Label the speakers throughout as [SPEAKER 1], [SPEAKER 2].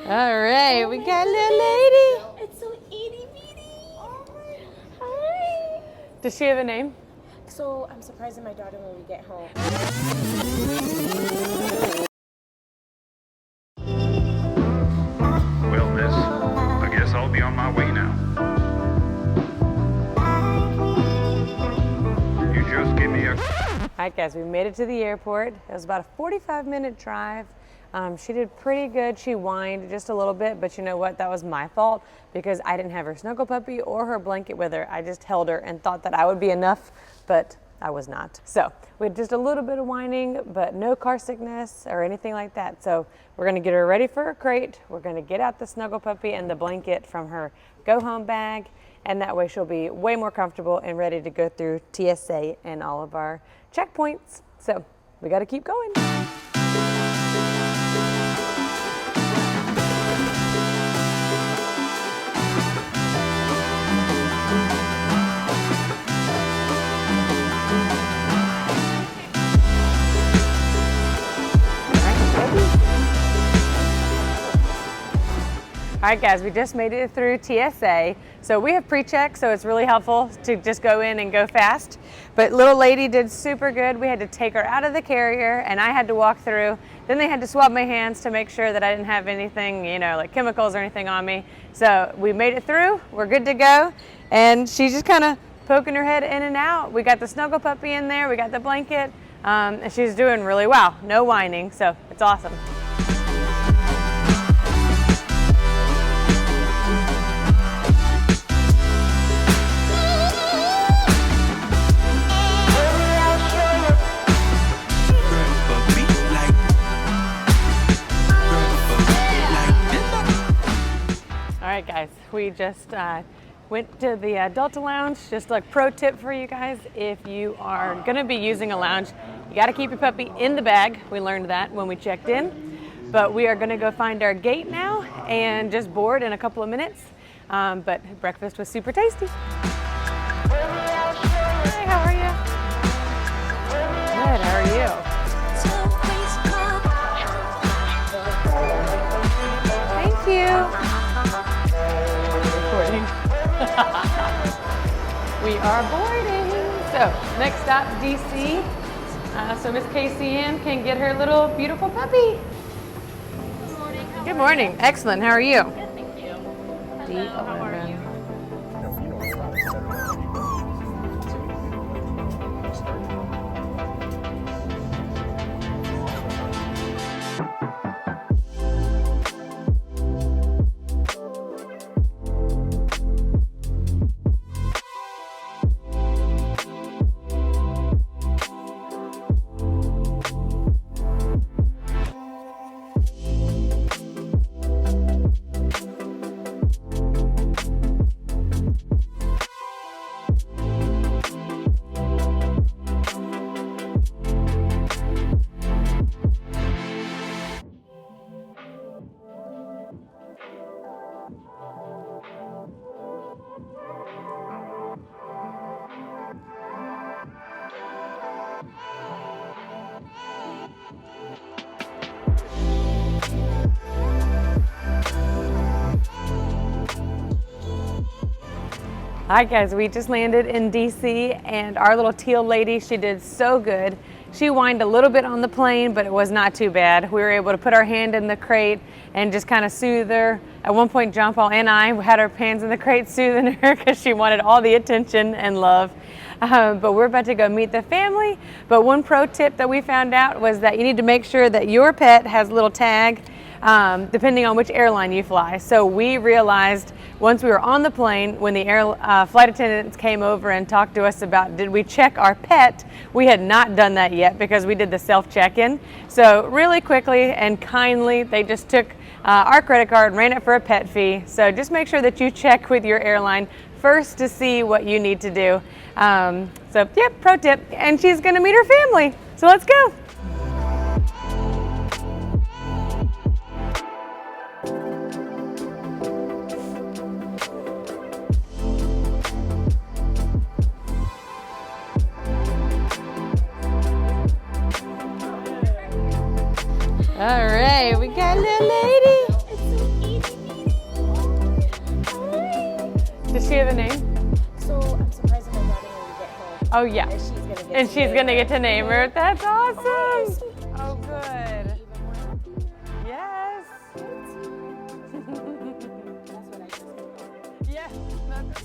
[SPEAKER 1] All right, we got a little lady.
[SPEAKER 2] It's so itty bitty. Hi.
[SPEAKER 1] Does she have a name?
[SPEAKER 2] So I'm surprising my daughter when we get home.
[SPEAKER 3] Well, miss, I guess I'll be on my way now. You just give me a...
[SPEAKER 1] All right, guys, we made it to the airport. It was about a 45-minute drive. She did pretty good. She whined just a little bit, but you know what? That was my fault because I didn't have her snuggle puppy or her blanket with her. I just held her and thought that I would be enough, but I was not. So we had just a little bit of whining, but no car sickness or anything like that. So we're gonna get her ready for her crate. We're gonna get out the snuggle puppy and the blanket from her go home bag, and that way she'll be way more comfortable and ready to go through TSA and all of our checkpoints. So we gotta keep going. All right, guys, we just made it through TSA. So we have pre-check, so it's really helpful to just go in and go fast. But little lady did super good. We had to take her out of the carrier and I had to walk through. Then they had to swab my hands to make sure that I didn't have anything, you know, like chemicals or anything on me. So we made it through, we're good to go. And she's just kind of poking her head in and out. We got the snuggle puppy in there, we got the blanket, and she's doing really well. No whining, so it's awesome. All right, guys, we just went to the Delta Lounge. Just like pro tip for you guys, if you are gonna be using a lounge, you gotta keep your puppy in the bag. We learned that when we checked in. But we are gonna go find our gate now and just board in a couple of minutes. But breakfast was super tasty. Hi, how are you? Good, how are you? Thank you. We are boarding. So next stop, DC. So Miss KCM can get her little beautiful puppy.
[SPEAKER 2] Good morning.
[SPEAKER 1] Good morning. Excellent. How are you?
[SPEAKER 2] Good, thank you.
[SPEAKER 1] Hello,
[SPEAKER 2] How are you? All right, guys, we just landed in DC and our little teal lady, she did so good. She whined a little bit on the plane, but it was not too bad. We were able to put our hand in the crate and just kind of soothe her. At one point, John Paul and I had our hands in the crate soothing her because she wanted all the attention and love. But we're about to go meet the family. But one pro tip that we found out was that you need to make sure that your pet has a little tag depending on which airline you fly. So we realized once we were on the plane, when the flight attendants came over and talked to us about did we check our pet, we had not done that yet because we did the self-check-in. So really quickly and kindly, they just took our credit card and ran it for a pet fee. So just make sure that you check with your airline first to see what you need to do. So yeah, pro tip. And she's gonna meet her family. So let's go. All right, we got a little lady. name?
[SPEAKER 4] So I'm surprised that my daughter when we get home.
[SPEAKER 2] Oh yeah.
[SPEAKER 4] And she's gonna get to name her.
[SPEAKER 2] to name her. That's awesome. Oh good.
[SPEAKER 4] Even more happy.
[SPEAKER 2] Yes.
[SPEAKER 4] That's what I just did.
[SPEAKER 2] Yes. That's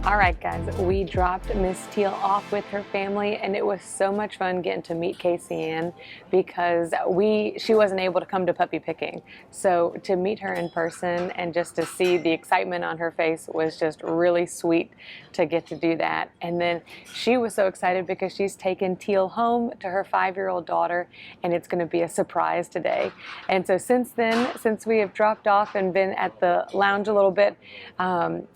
[SPEAKER 2] All right, guys, we dropped Miss Teal off with her family, and it was so much fun getting to meet Casey Ann because she wasn't able to come to puppy picking. So to meet her in person and just to see the excitement on her face was just really sweet to get to do that. And then she was so excited because she's taken Teal home to her 5-year-old daughter, and it's going to be a surprise today. And so since then, since we have dropped off and been at the lounge a little bit,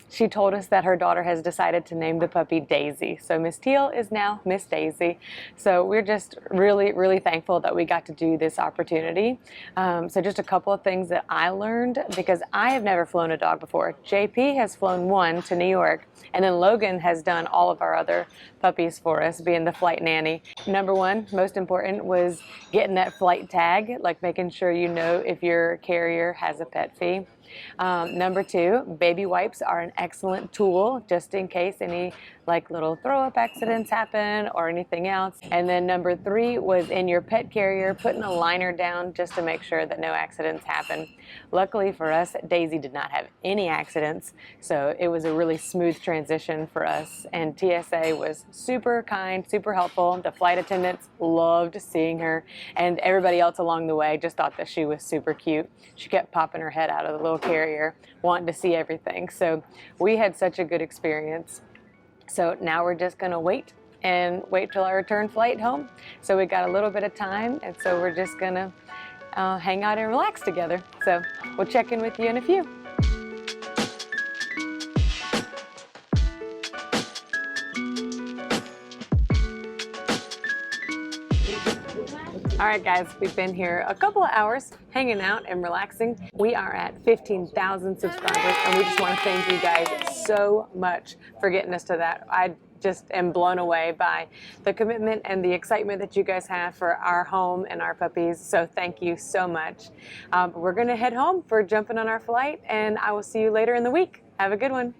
[SPEAKER 2] she told us that her daughter has decided to name the puppy Daisy. So Miss Teal is now Miss Daisy. So we're just really, really thankful that we got to do this opportunity. So just a couple of things that I learned, because I have never flown a dog before. JP has flown one to New York, and then Logan has done all of our other puppies for us, being the flight nanny. Number one, most important, was getting that flight tag, like making sure you know if your carrier has a pet fee. Number two, baby wipes are an excellent tool just in case any like little throw up accidents happen or anything else. And then number three was in your pet carrier, putting a liner down just to make sure that no accidents happen. Luckily for us, Daisy did not have any accidents, so it was a really smooth transition for us. And TSA was super kind, super helpful. The flight attendants loved seeing her, and everybody else along the way just thought that she was super cute. She kept popping her head out of the little carrier, wanting to see everything. So we had such a good experience. So now we're just gonna wait till our return flight home. So we got a little bit of time, and so we're just gonna hang out and relax together. So we'll check in with you in a few. All right, guys, we've been here a couple of hours hanging out and relaxing. We are at 15,000 subscribers, and we just want to thank you guys so much for getting us to that. I just am blown away by the commitment and the excitement that you guys have for our home and our puppies. So thank you so much. We're going to head home for jumping on our flight, and I will see you later in the week. Have a good one.